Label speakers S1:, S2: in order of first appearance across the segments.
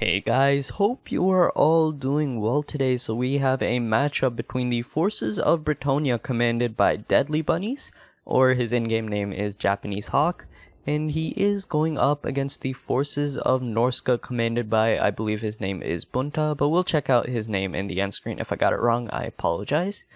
S1: Hey guys, hope you are all doing well today. So we have a matchup between the forces of Brettonia commanded by Deadly Bunnies, or his in-game name is Japanese Hawk, and he is going up against the forces of Norsca commanded by, I believe his name is Bunta, but we'll check out his name in the end screen. If I got it wrong, I apologize.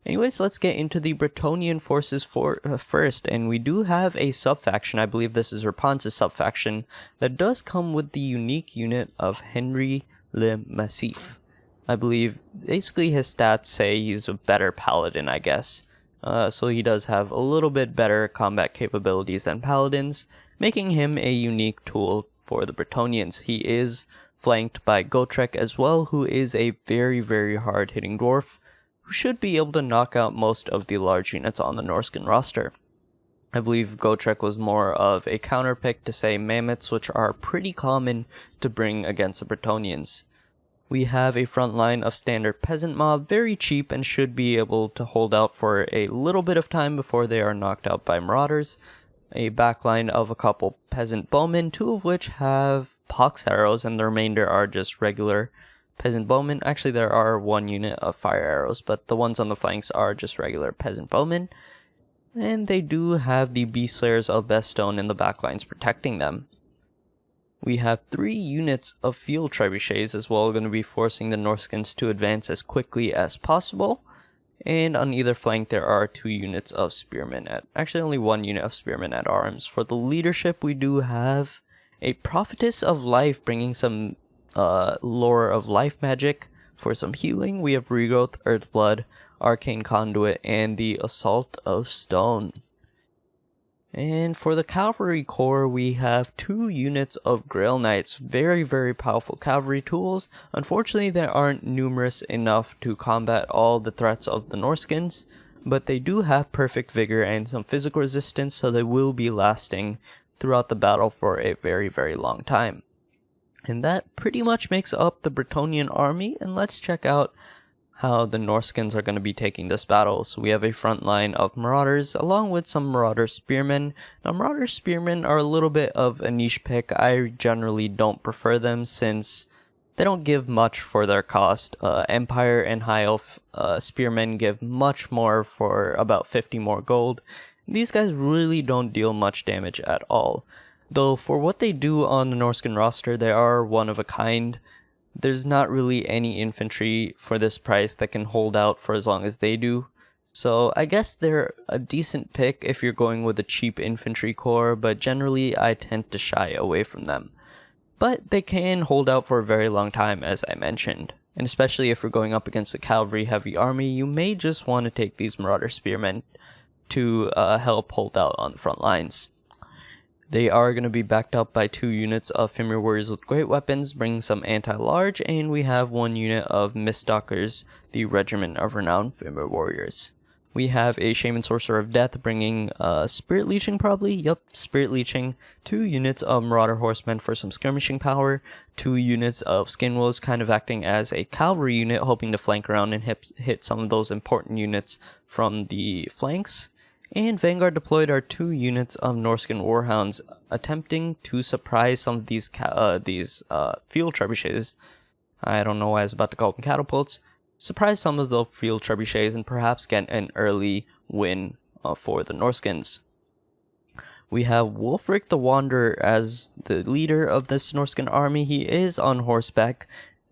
S1: Anyways, let's get into the Brettonian forces first, and we do have a sub-faction. I believe this is Rapunzel's sub-faction that does come with the unique unit of Henri le Massif. I believe basically his stats say he's a better paladin, I guess. So he does have a little bit better combat capabilities than paladins, making him a unique tool for the Brettonians. He is flanked by Gotrek as well, who is a very, very hard-hitting dwarf, who should be able to knock out most of the large units on the Norscan roster. I believe Gotrek was more of a counterpick to, say, mammoths, which are pretty common to bring against the Brettonians. We have a front line of standard peasant mob, very cheap, and should be able to hold out for a little bit of time before they are knocked out by marauders. A backline of a couple peasant bowmen, two of which have pox arrows, and the remainder are just regular peasant bowmen. Actually, there are one unit of fire arrows, but the ones on the flanks are just regular peasant bowmen. And they do have the beast slayers of Bestone in the backlines protecting them. We have 3 units of field trebuchets as well, going to be forcing the Norscans to advance as quickly as possible. And on either flank there are 2 units of spearmen actually only 1 unit of spearmen at arms. For the leadership, we do have a prophetess of life bringing some lore of life magic. For some healing, we have Regrowth, Earthblood, Arcane Conduit, and the Assault of Stone. And for the Cavalry Corps, we have 2 units of Grail Knights, very, very powerful cavalry tools. Unfortunately, they aren't numerous enough to combat all the threats of the Norscans, but they do have perfect vigor and some physical resistance, so they will be lasting throughout the battle for a very, very long time. And that pretty much makes up the Brettonian army, and let's check out how the Norscans are going to be taking this battle. So we have a front line of marauders along with some marauder spearmen. Now marauder spearmen are a little bit of a niche pick. I generally don't prefer them since they don't give much for their cost. Empire and High Elf spearmen give much more for about 50 more gold. These guys really don't deal much damage at all. Though for what they do on the Norscan roster, they are one of a kind. There's not really any infantry for this price that can hold out for as long as they do. So I guess they're a decent pick if you're going with a cheap infantry corps, but generally I tend to shy away from them. But they can hold out for a very long time, as I mentioned. And especially if you're going up against a cavalry heavy army, you may just want to take these marauder spearmen to help hold out on the front lines. They are going to be backed up by 2 units of Fimir Warriors with great weapons, bringing some anti-large, and we have 1 unit of Miststalkers, the Regiment of Renowned Fimir Warriors. We have a Shaman Sorcerer of Death bringing Spirit Leeching probably, yep, Spirit Leeching, 2 units of Marauder Horsemen for some skirmishing power, 2 units of Skinwolves kind of acting as a cavalry unit, hoping to flank around and hit some of those important units from the flanks. And Vanguard deployed are 2 units of Norscan Warhounds, attempting to surprise some of these field trebuchets. I don't know why I was about to call them catapults. Surprise some of those field trebuchets and perhaps get an early win for the Norscans. We have Wulfric the Wanderer as the leader of this Norscan army. He is on horseback,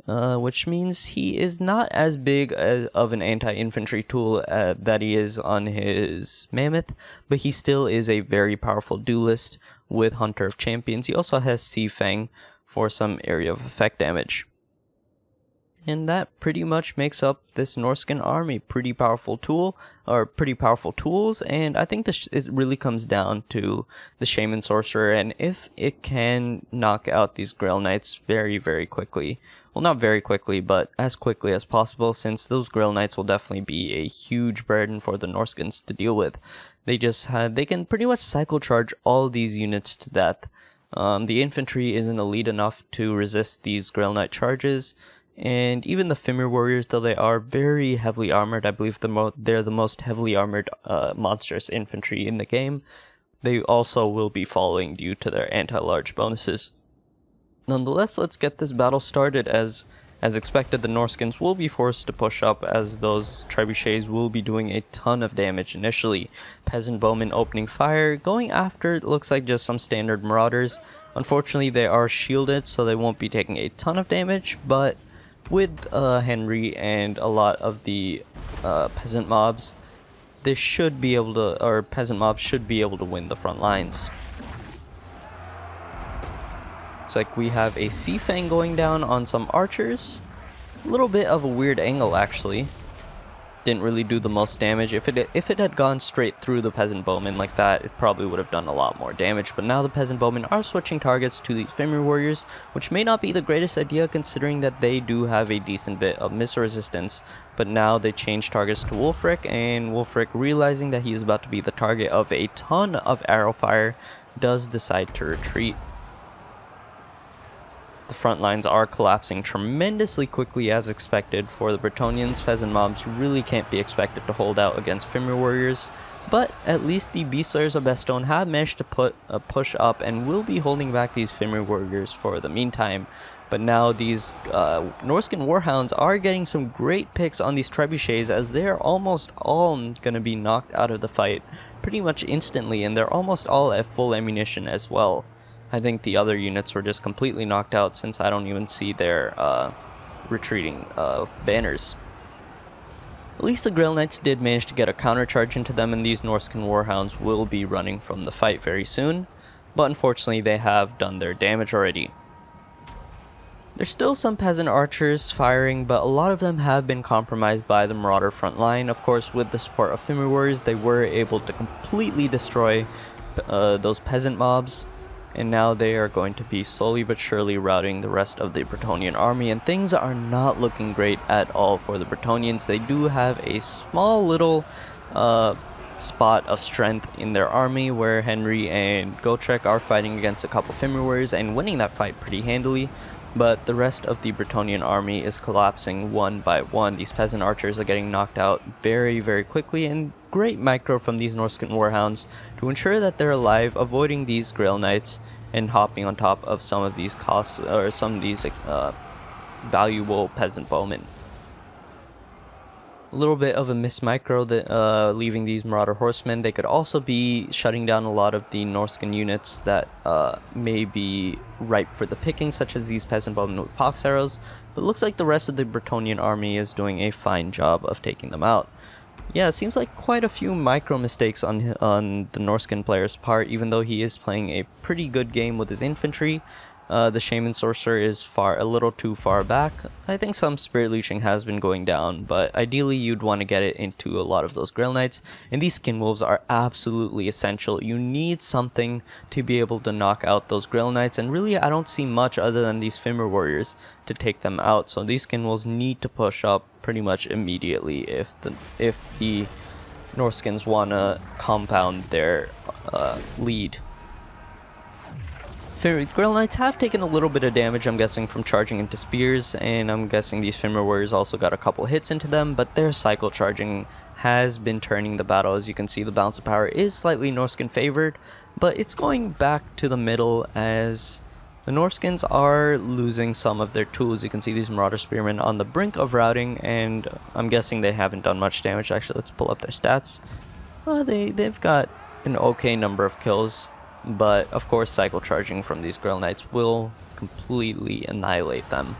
S1: which means he is not as big of an anti-infantry tool that he is on his mammoth, but he still is a very powerful duelist with Hunter of Champions. He also has Sea Fang for some area of effect damage. And that pretty much makes up this Norscan army. Pretty powerful tool, or pretty powerful tools, and I think it really comes down to the Shaman Sorcerer, and if it can knock out these Grail Knights very, very quickly. Well, not very quickly, but as quickly as possible, since those Grail Knights will definitely be a huge burden for the Norscans to deal with. They can pretty much cycle charge all these units to death. The infantry isn't elite enough to resist these Grail Knight charges, and even the Fimir Warriors, though they are very heavily armored, I believe they're the most heavily armored monstrous infantry in the game, they also will be falling due to their anti-large bonuses. Nonetheless, let's get this battle started. As expected, the Norskins will be forced to push up as those trebuchets will be doing a ton of damage initially. Peasant bowmen opening fire, going after it looks like just some standard marauders. Unfortunately, they are shielded, so they won't be taking a ton of damage, but with Henri and a lot of the peasant mobs, they should be able to, or peasant mobs should be able to win the front lines. Looks like we have a Sea Fang going down on some archers. A little bit of a weird angle actually. Didn't really do the most damage. If it had gone straight through the peasant bowmen like that, it probably would have done a lot more damage. But now the peasant bowmen are switching targets to these Fimir warriors, which may not be the greatest idea considering that they do have a decent bit of missile resistance. But now they change targets to Wulfric, and Wulfric, realizing that he's about to be the target of a ton of arrow fire, does decide to retreat. The front lines are collapsing tremendously quickly as expected. For the Brettonians, peasant mobs really can't be expected to hold out against Fimir warriors, but at least the Beast Slayers of Bastogne have managed to put a push up and will be holding back these Fimir warriors for the meantime. But now these Norscan Warhounds are getting some great picks on these trebuchets, as they are almost all going to be knocked out of the fight pretty much instantly, and they're almost all at full ammunition as well. I think the other units were just completely knocked out, since I don't even see their retreating banners. At least the Grail Knights did manage to get a countercharge into them, and these Norscan Warhounds will be running from the fight very soon, but unfortunately they have done their damage already. There's still some peasant archers firing, but a lot of them have been compromised by the Marauder front line. Of course, with the support of Fimir warriors, they were able to completely destroy those peasant mobs. And now they are going to be slowly but surely routing the rest of the Brettonian army, and things are not looking great at all for the Brettonians. They do have a small little spot of strength in their army where Henri and Gotrek are fighting against a couple Fimir warriors and winning that fight pretty handily, but the rest of the Brettonian army is collapsing one by one. These peasant archers are getting knocked out very, very quickly, and great micro from these Norscan Warhounds to ensure that they're alive, avoiding these Grail Knights and hopping on top of some of these costs, or some of these valuable peasant bowmen. A little bit of a miss micro that leaving these Marauder horsemen. They could also be shutting down a lot of the Norscan units that may be ripe for the picking, such as these peasant bowmen with pox arrows, but it looks like the rest of the Brettonian army is doing a fine job of taking them out. Yeah, it seems like quite a few micro mistakes on the Norscan player's part, even though he is playing a pretty good game with his infantry. The Shaman Sorcerer is a little too far back. I think some Spirit Leeching has been going down, but ideally you'd want to get it into a lot of those Grail Knights, and these Skin Wolves are absolutely essential. You need something to be able to knock out those Grail Knights, and really I don't see much other than these Fimir warriors to take them out, so these Skin Wolves need to push up pretty much immediately if the Norskins want to compound their lead. Grail Knights have taken a little bit of damage, I'm guessing, from charging into spears, and I'm guessing these Fimir warriors also got a couple hits into them, but their cycle charging has been turning the battle. As you can see, the balance of power is slightly Norscan favored, but it's going back to the middle as the Norskins are losing some of their tools. You can see these Marauder Spearmen on the brink of routing, and I'm guessing they haven't done much damage. Actually, let's pull up their stats. They've got an okay number of kills, but of course cycle charging from these Grail Knights will completely annihilate them.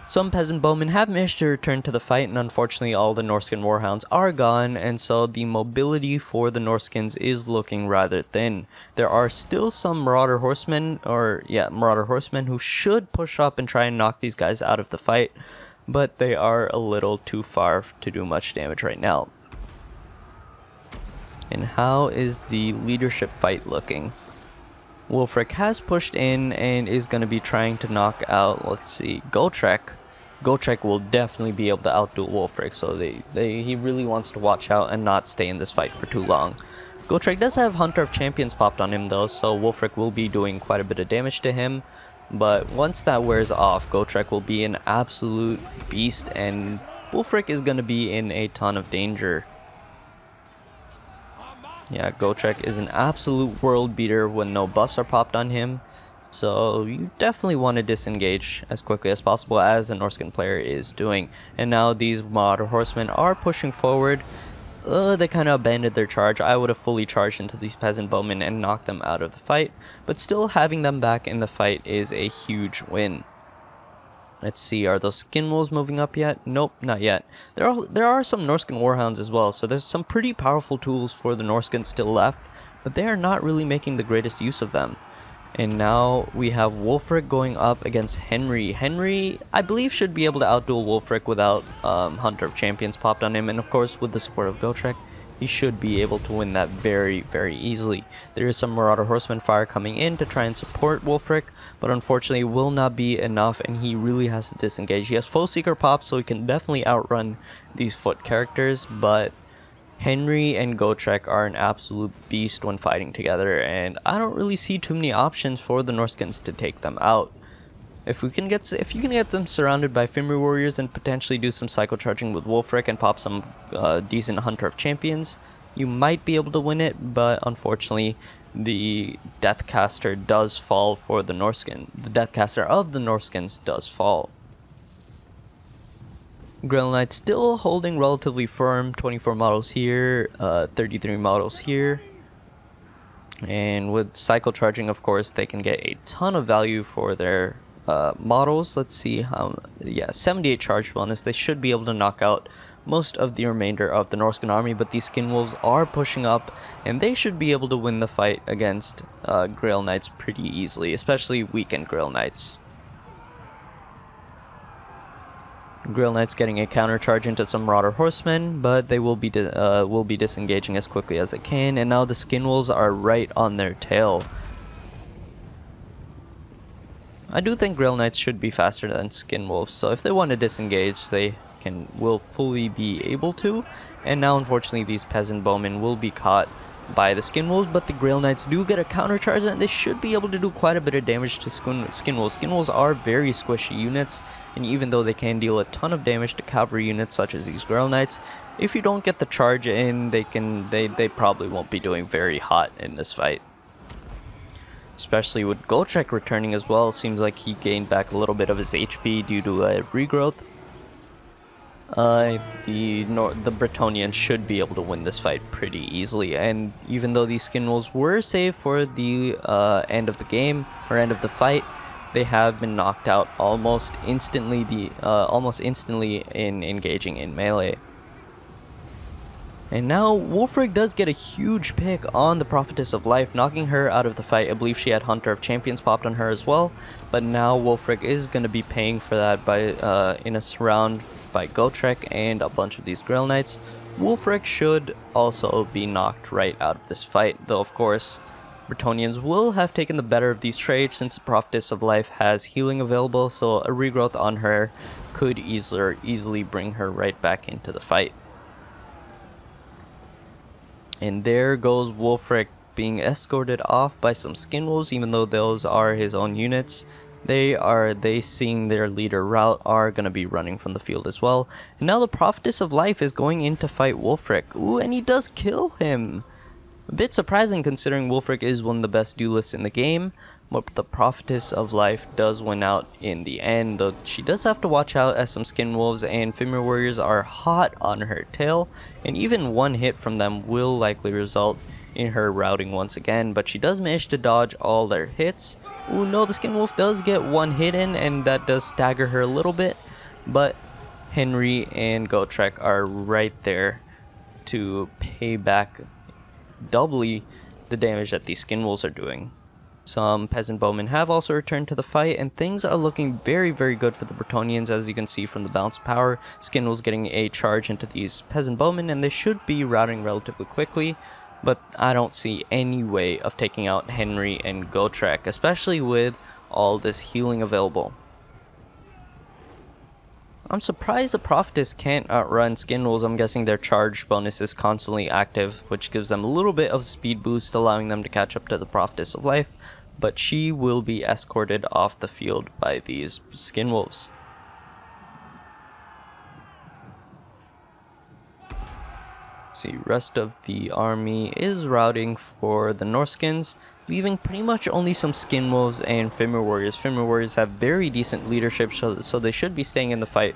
S1: Some peasant bowmen have managed to return to the fight, and unfortunately all the Norscan Warhounds are gone, and so the mobility for the Norskins is looking rather thin. There are still some Marauder Horsemen who should push up and try and knock these guys out of the fight, but they are a little too far to do much damage right now. And how is the leadership fight looking? Wulfric has pushed in and is going to be trying to knock out, let's see, Gotrek. Gotrek will definitely be able to outdo Wulfric, so he really wants to watch out and not stay in this fight for too long. Gotrek does have Hunter of Champions popped on him though, so Wulfric will be doing quite a bit of damage to him. But once that wears off, Gotrek will be an absolute beast, and Wulfric is going to be in a ton of danger. Yeah, Gotrek is an absolute world beater when no buffs are popped on him. So you definitely want to disengage as quickly as possible, as a Norscan player is doing. And now these Marauder Horsemen are pushing forward. They kind of abandoned their charge. I would have fully charged into these Peasant Bowmen and knocked them out of the fight, but still having them back in the fight is a huge win. Let's see, are those Skin Wolves moving up yet? Nope, not yet. There are some Norscan Warhounds as well, so there's some pretty powerful tools for the Norscan still left, but they are not really making the greatest use of them. And now we have Wulfric going up against Henri. Henri, I believe, should be able to outduel Wulfric without Hunter of Champions popped on him. And of course, with the support of Gotrek, he should be able to win that very, very easily. There is some Marauder Horseman fire coming in to try and support Wulfric, but unfortunately will not be enough, and he really has to disengage. He has Foe Seeker pop, so he can definitely outrun these foot characters, but Henri and Gotrek are an absolute beast when fighting together, and I don't really see too many options for the Norscans to take them out. If you can get them surrounded by Fimri warriors and potentially do some cycle charging with Wulfric and pop some decent Hunter of Champions, you might be able to win it, but unfortunately the Deathcaster does fall for the Norscan. The Deathcaster of the Norscans does fall. Grail Knight still holding relatively firm, 24 models here, 33 models here. And with cycle charging, of course, they can get a ton of value for their models. Let's see how, yeah, 78 charge bonus. They should be able to knock out most of the remainder of the Norscan army, but these Skin Wolves are pushing up, and they should be able to win the fight against Grail Knights pretty easily, especially weakened Grail Knights. Grail Knights getting a counter charge into some Marauder Horsemen, but they will be disengaging as quickly as they can, and now the Skin Wolves are right on their tail. I do think Grail Knights should be faster than Skin Wolves, so if they want to disengage, they will fully be able to. And now unfortunately these Peasant Bowmen will be caught by the Skin Wolves, but the Grail Knights do get a counter charge, and they should be able to do quite a bit of damage to Skin Wolves. Skin Wolves are very squishy units, and even though they can deal a ton of damage to cavalry units such as these Grail Knights, if you don't get the charge in, they probably won't be doing very hot in this fight. Especially with Gotrek returning as well, seems like he gained back a little bit of his HP due to a regrowth. The Brettonians should be able to win this fight pretty easily, and even though these Skin Wolves were safe for the end of the game, or end of the fight, they have been knocked out almost instantly in engaging in melee. And now Wulfric does get a huge pick on the Prophetess of Life, knocking her out of the fight. I believe she had Hunter of Champions popped on her as well, but now Wulfric is going to be paying for that by in a surround by Gotrek and a bunch of these Grail Knights. Wulfric should also be knocked right out of this fight, though of course Brettonians will have taken the better of these trades since the Prophetess of Life has healing available, so a regrowth on her could easily bring her right back into the fight. And there goes Wulfric being escorted off by some Skin Wolves, even though those are his own units. They seeing their leader rout are going to be running from the field as well. And now the Prophetess of Life is going in to fight Wulfric. Ooh, and he does kill him. A bit surprising considering Wulfric is one of the best duelists in the game, but the Prophetess of Life does win out in the end, though she does have to watch out as some Skin Wolves and Fimir Warriors are hot on her tail, and even one hit from them will likely result in her routing once again, but she does manage to dodge all their hits. Ooh, no, the Skin Wolf does get one hit in, and that does stagger her a little bit, but Henri and Gotrek are right there to pay back doubly the damage that these Skin Wolves are doing. Some Peasant Bowmen have also returned to the fight, and things are looking very, very good for the Brettonians, as you can see from the balance of power. Skin Wolves getting a charge into these Peasant Bowmen, and they should be routing relatively quickly, but I don't see any way of taking out Henri and Gotrek, especially with all this healing available. I'm surprised the Prophetess can't outrun Skin Wolves. I'm guessing their charge bonus is constantly active, which gives them a little bit of speed boost, allowing them to catch up to the Prophetess of Life, but she will be escorted off the field by these Skin Wolves. see, rest of the army is routing for the Norskins, leaving pretty much only some skin wolves and Fimir warriors. Fimir warriors have very decent leadership, so they should be staying in the fight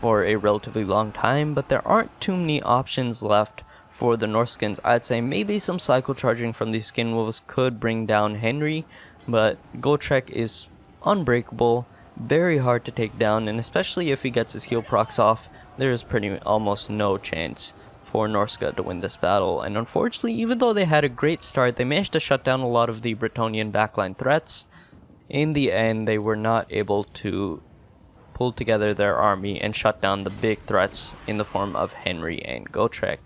S1: for a relatively long time, but there aren't too many options left for the Norskins. I'd say maybe some cycle charging from these skin wolves could bring down Henri, but Gotrek is unbreakable, very hard to take down, and especially if he gets his heal procs off, there's almost no chance for Norsca to win this battle. And unfortunately, even though they had a great start, they managed to shut down a lot of the Brettonian backline threats. In the end, they were not able to pull together their army and shut down the big threats in the form of Henri and Gotrek.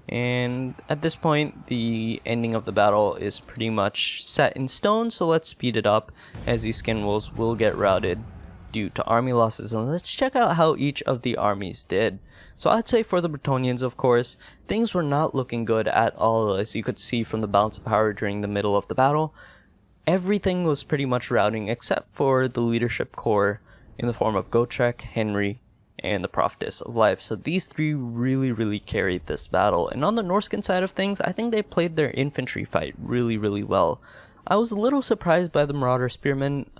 S1: And at this point, the ending of the battle is pretty much set in stone, so let's speed it up as these skin wolves will get routed due to army losses. And let's check out how each of the armies did. So I'd say for the Brettonians, of course, things were not looking good at all, as you could see from the balance of power during the middle of the battle. Everything was pretty much routing except for the leadership core in the form of Gotrek, Henri, and the Prophetess of Life. So these three really carried this battle. And on the Norscan side of things, I think they played their infantry fight really well. I was a little surprised by the Marauder Spearmen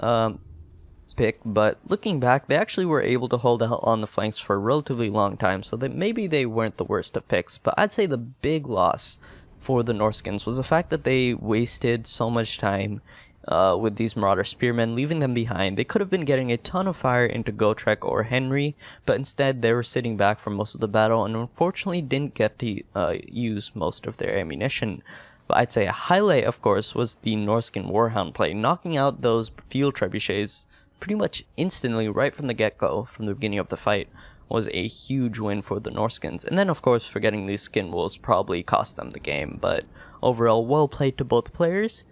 S1: pick, but looking back, they actually were able to hold out on the flanks for a relatively long time, so that maybe they weren't the worst of picks. But I'd say the big loss for the Norskins was the fact that they wasted so much time with these Marauder Spearmen, leaving them behind. They could have been getting a ton of fire into Gotrek or Henri, but instead they were sitting back for most of the battle and unfortunately didn't get to use most of their ammunition. But I'd say a highlight, of course, was the Norscan Warhound play, knocking out those field trebuchets pretty much instantly right from the get-go, from the beginning of the fight, was a huge win for the Norskins. And then, of course, forgetting these skin wolves probably cost them the game, but overall, well played to both players.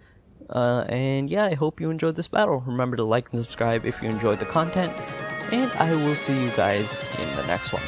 S1: And yeah, I hope you enjoyed this battle. Remember to like and subscribe if you enjoyed the content, and I will see you guys in the next one.